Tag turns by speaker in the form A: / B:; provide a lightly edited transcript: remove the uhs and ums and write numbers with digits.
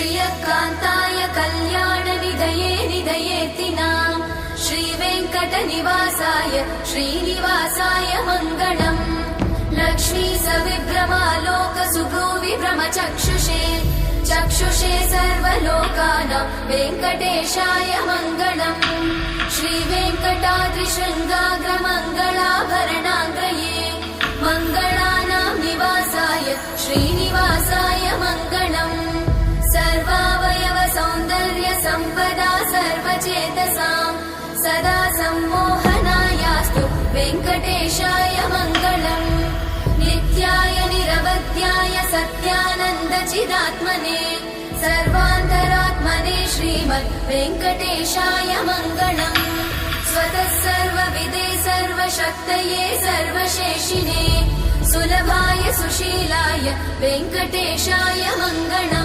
A: श्रियकान्ताय कल्याणनिधये निधयेतिनाम् श्रीवेङ्कटनिवासाय श्रीनिवासाय मङ्गलम् लक्ष्मी सविभ्रमालोक सुभ्रूविभ्रमचक्षुषे चक्षुषे सर्वलोकानां वेङ्कटेशाय मङ्गलम् श्रीवेङ्कटाद्रिशृङ्गाग्रमङ्गलाभरणाङ्गये मङ्गलानां निवासाय श्रीनिवासाय मङ्गलम् सर्वावयव सौन्दर्य सम्पदा सर्वचेतसां सदा सम्मोहनायास्तु वेङ्कटेशाय मङ्गलम् नित्याय निरवध्याय सत्यानन्द चिदात्मने सर्वान्तरात्मने श्रीमद् वेङ्कटेशाय मङ्गलम् स्वतः सर्वविदे सर्वशक्तये सर्वशेषिने सुलभाय सुशीलाय वेङ्कटेशाय मङ्गलम्